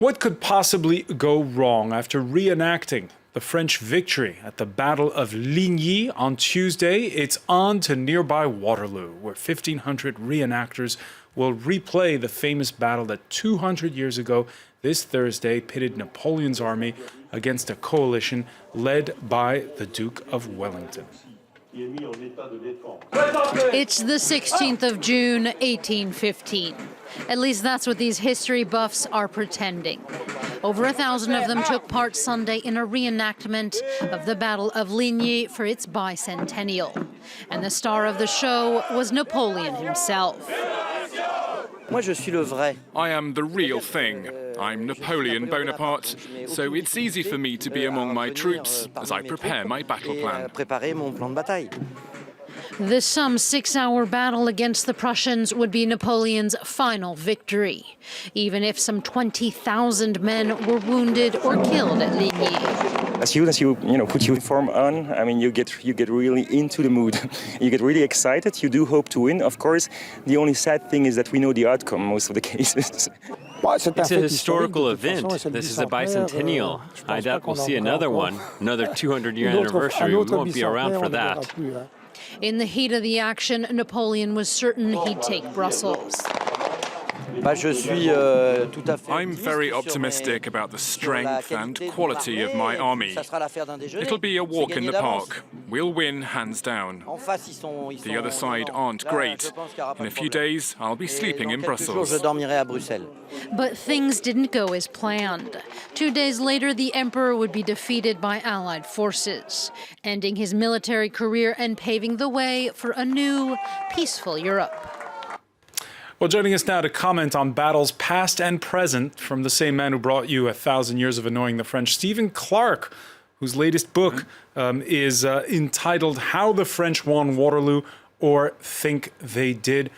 What could possibly go wrong after reenacting the French victory at the Battle of Ligny on Tuesday? It's on to nearby Waterloo, where 1,500 reenactors will replay the famous battle that 200 years ago this Thursday pitted Napoleon's army against a coalition led by the Duke of Wellington. It's the 16th of June, 1815. At least that's what these history buffs are pretending. Over 1,000 of them took part Sunday in a reenactment of the Battle of Ligny for its bicentennial. And the star of the show was Napoleon himself. I am the real thing. I'm Napoleon Bonaparte, so it's easy for me to be among my troops as I prepare my battle plan. This some 6-hour battle against the Prussians would be Napoleon's final victory, even if some 20,000 men were wounded or killed at Ligny. As soon as you put your uniform on, I mean, you get really into the mood. You get really excited. You do hope to win, of course. The only sad thing is that we know the outcome most of the cases. It's a historical event. This is a bicentennial. I doubt we'll see another one, another 200-year anniversary. We won't be around for that. In the heat of the action, Napoleon was certain he'd take Brussels. I'm very optimistic about the strength and quality of my army. It'll be a walk in the park. We'll win hands down. The other side aren't great. In a few days, I'll be sleeping in Brussels. But things didn't go as planned. 2 days later, the emperor would be defeated by Allied forces, ending his military career and paving the way for a new, peaceful Europe. Well, joining us now to comment on battles past and present from the same man who brought you 1,000 Years of Annoying the French, Stephen Clarke, whose latest book is entitled How the French Won Waterloo, or Think They Did.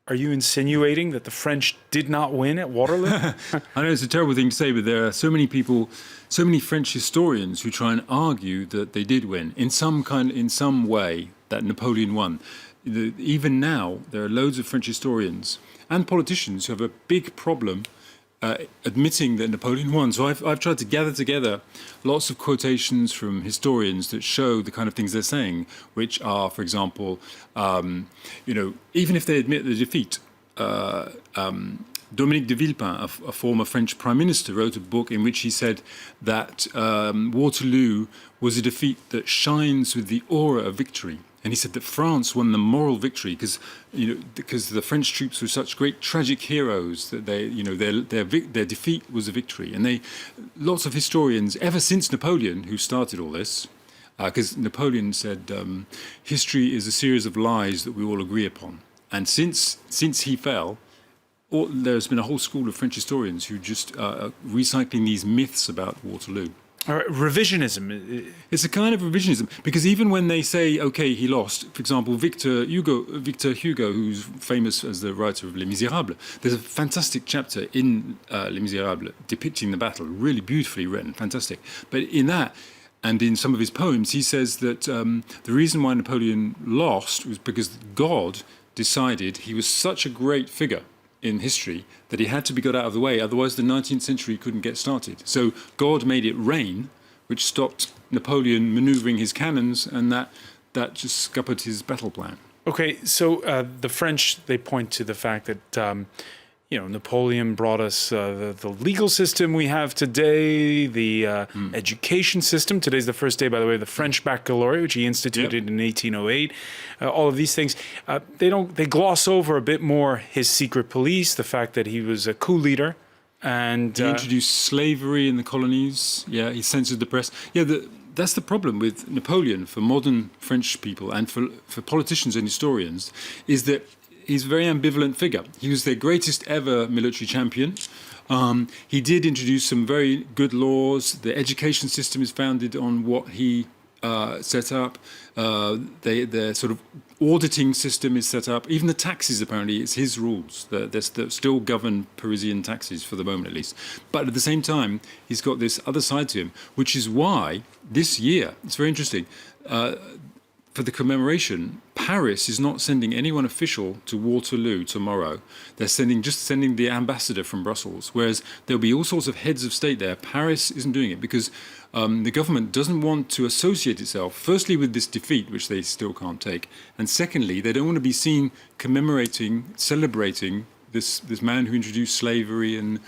Are you insinuating that the French did not win at Waterloo? I know it's a terrible thing to say, but there are so many people, so many French historians who try and argue that they did win in some way, that Napoleon won. Even now, there are loads of French historians and politicians who have a big problem admitting that Napoleon won. So I've tried to gather together lots of quotations from historians that show the kind of things they're saying, which are, for example, even if they admit the defeat, Dominique de Villepin, a former French prime minister, wrote a book in which he said that Waterloo was a defeat that shines with the aura of victory. And he said that France won the moral victory because the French troops were such great tragic heroes that their defeat was a victory. And lots of historians, ever since Napoleon, who started all this, because Napoleon said history is a series of lies that we all agree upon. And since he fell, there's been a whole school of French historians who just are recycling these myths about Waterloo. Revisionism. It's a kind of revisionism, because even when they say, OK, he lost, for example, Victor Hugo, who's famous as the writer of Les Misérables, there's a fantastic chapter in Les Misérables depicting the battle, really beautifully written, fantastic. But in that, and in some of his poems, he says that the reason why Napoleon lost was because God decided he was such a great figure in history that he had to be got out of the way, otherwise the 19th century couldn't get started. So God made it rain, which stopped Napoleon manoeuvring his cannons, and that just scuppered his battle plan. Okay, so the French, they point to the fact that Napoleon brought us the legal system we have today, the education system. Today's the first day, by the way, the French baccalaureate, which he instituted in 1808. All of these things, they gloss over a bit more his secret police, the fact that he was a coup leader. And he introduced slavery in the colonies. Yeah, he censored the press. Yeah, that's the problem with Napoleon for modern French people and for politicians and historians, is that he's a very ambivalent figure. He was their greatest ever military champion. He did introduce some very good laws. The education system is founded on what he set up. The sort of auditing system is set up. Even the taxes, apparently, it's his rules. They still govern Parisian taxes for the moment, at least. But at the same time, he's got this other side to him, which is why this year, it's very interesting, for the commemoration, Paris is not sending anyone official to Waterloo tomorrow. They're just sending the ambassador from Brussels, whereas there'll be all sorts of heads of state there. Paris isn't doing it because the government doesn't want to associate itself, firstly, with this defeat, which they still can't take, and secondly, they don't want to be seen commemorating, celebrating this man who introduced slavery and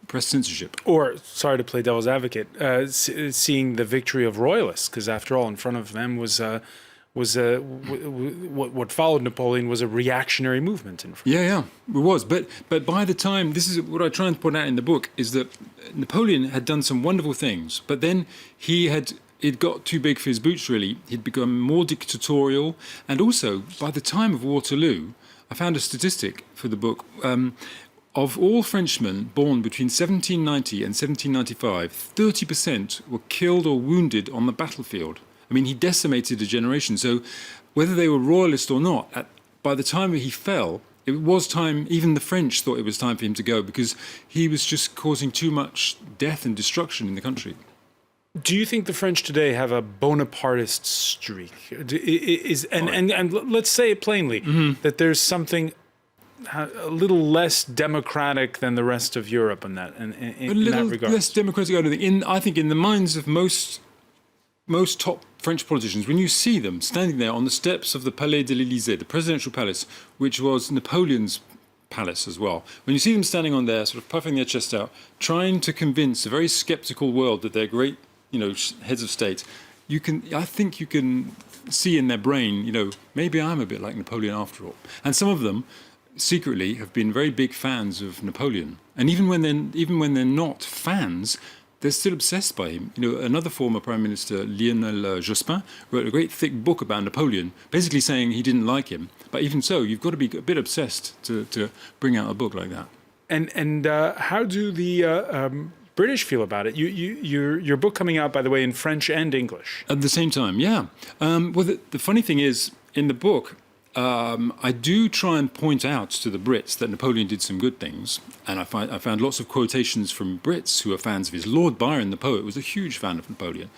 press censorship. Or, sorry to play devil's advocate, seeing the victory of royalists, because after all, in front of them was what followed Napoleon was a reactionary movement in France. Yeah, it was. But by the time, this is what I try and point out in the book, is that Napoleon had done some wonderful things, but then it got too big for his boots, really. He'd become more dictatorial. And also, by the time of Waterloo, I found a statistic for the book. Of all Frenchmen born between 1790 and 1795, 30% were killed or wounded on the battlefield. I mean, he decimated a generation. So whether they were royalist or not, by the time he fell, it was time, even the French thought it was time for him to go because he was just causing too much death and destruction in the country. Do you think the French today have a Bonapartist streak? And let's say it plainly, that there's something a little less democratic than the rest of Europe in that regard. Less democratic, I think, in the minds of most top French politicians, when you see them standing there on the steps of the Palais de l'Élysée, the presidential palace, which was Napoleon's palace as well, when you see them standing on there, sort of puffing their chest out, trying to convince a very sceptical world that they're great, heads of state, I think you can see in their brain, maybe I'm a bit like Napoleon after all. And some of them secretly have been very big fans of Napoleon. And even when they're not fans, they're still obsessed by him. Another former Prime Minister, Lionel Jospin, wrote a great thick book about Napoleon, basically saying he didn't like him. But even so, you've got to be a bit obsessed to bring out a book like that. And how do the British feel about it? Your book coming out, by the way, in French and English. At the same time, yeah. Well, the funny thing is, in the book, I do try and point out to the Brits that Napoleon did some good things, and I found lots of quotations from Brits who are fans of his. Lord Byron, the poet, was a huge fan of Napoleon.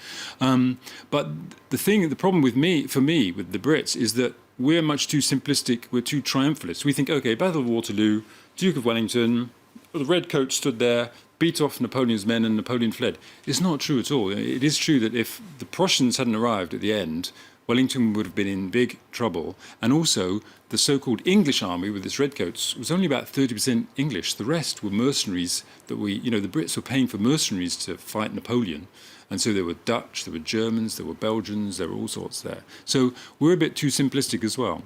But the problem for me, with the Brits, is that we're much too simplistic, we're too triumphalist. We think, okay, Battle of Waterloo, Duke of Wellington, the Red Coat stood there, beat off Napoleon's men, and Napoleon fled. It's not true at all. It is true that if the Prussians hadn't arrived at the end, Wellington would have been in big trouble. And also, the so-called English army with its redcoats was only about 30% English. The rest were mercenaries that the Brits were paying for mercenaries to fight Napoleon. And so there were Dutch, there were Germans, there were Belgians, there were all sorts there. So we're a bit too simplistic as well.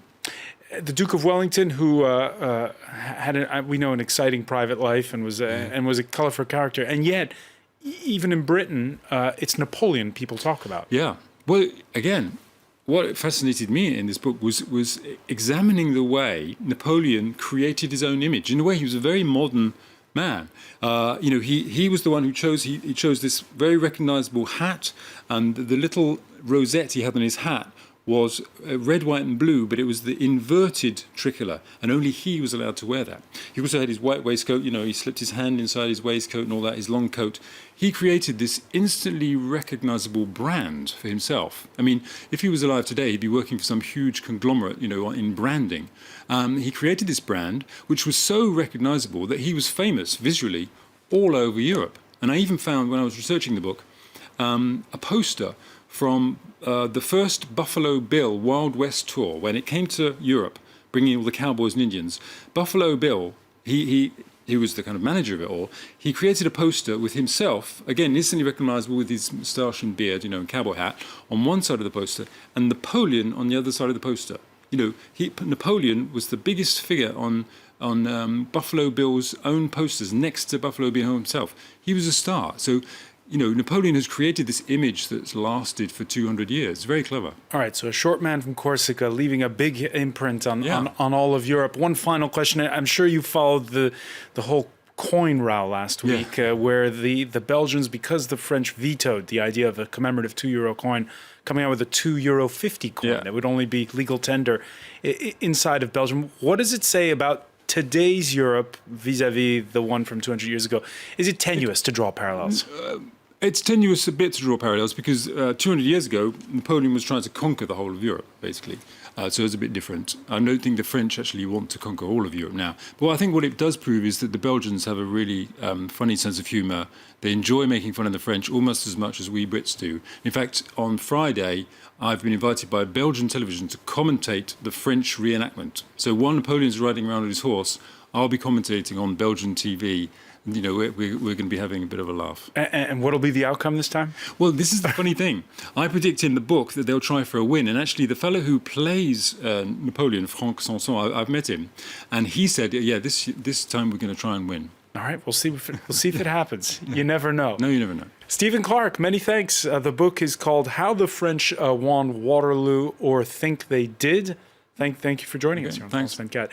The Duke of Wellington, who had, we know, an exciting private life and was a colourful character. And yet, even in Britain, it's Napoleon people talk about. Yeah. Well, again, what fascinated me in this book was examining the way Napoleon created his own image. In a way, he was a very modern man. He was the one who chose this very recognizable hat, and the little rosette he had on his hat was red, white and blue, but it was the inverted tricolour, and only he was allowed to wear that. He also had his white waistcoat, he slipped his hand inside his waistcoat and all that, his long coat. He created this instantly recognisable brand for himself. I mean, if he was alive today, he'd be working for some huge conglomerate, in branding. He created this brand, which was so recognisable that he was famous visually all over Europe. And I even found, when I was researching the book, a poster from the first Buffalo Bill Wild West tour, when it came to Europe, bringing all the cowboys and Indians. Buffalo Bill, he was the kind of manager of it all. He created a poster with himself, again, instantly recognizable with his moustache and beard, and cowboy hat, on one side of the poster, and Napoleon on the other side of the poster. Napoleon was the biggest figure on Buffalo Bill's own posters, next to Buffalo Bill himself. He was a star. So, Napoleon has created this image that's lasted for 200 years. Very clever. All right, so a short man from Corsica leaving a big imprint on all of Europe. One final question. I'm sure you followed the whole coin row last week, where the Belgians, because the French vetoed the idea of a commemorative €2 coin, coming out with a €2.50 coin that would only be legal tender inside of Belgium. What does it say about today's Europe vis-a-vis the one from 200 years ago? Is it tenuous to draw parallels? It's tenuous a bit to draw parallels because 200 years ago, Napoleon was trying to conquer the whole of Europe, basically. So it's a bit different. I don't think the French actually want to conquer all of Europe now. But I think what it does prove is that the Belgians have a really funny sense of humour. They enjoy making fun of the French almost as much as we Brits do. In fact, on Friday, I've been invited by Belgian television to commentate the French reenactment. So while Napoleon's riding around on his horse, I'll be commentating on Belgian TV. You know, we're going to be having a bit of a laugh. And what'll be the outcome this time? Well, this is the funny thing. I predict in the book that they'll try for a win. And actually, the fellow who plays Napoleon, Franck Sanson, I've met him. And he said, yeah, this time we're going to try and win. All right, we'll see if it happens. You never know. No, you never know. Stephen Clarke, many thanks. The book is called How the French Won Waterloo or Think They Did. Thank you for joining us here on Thanks. Cat.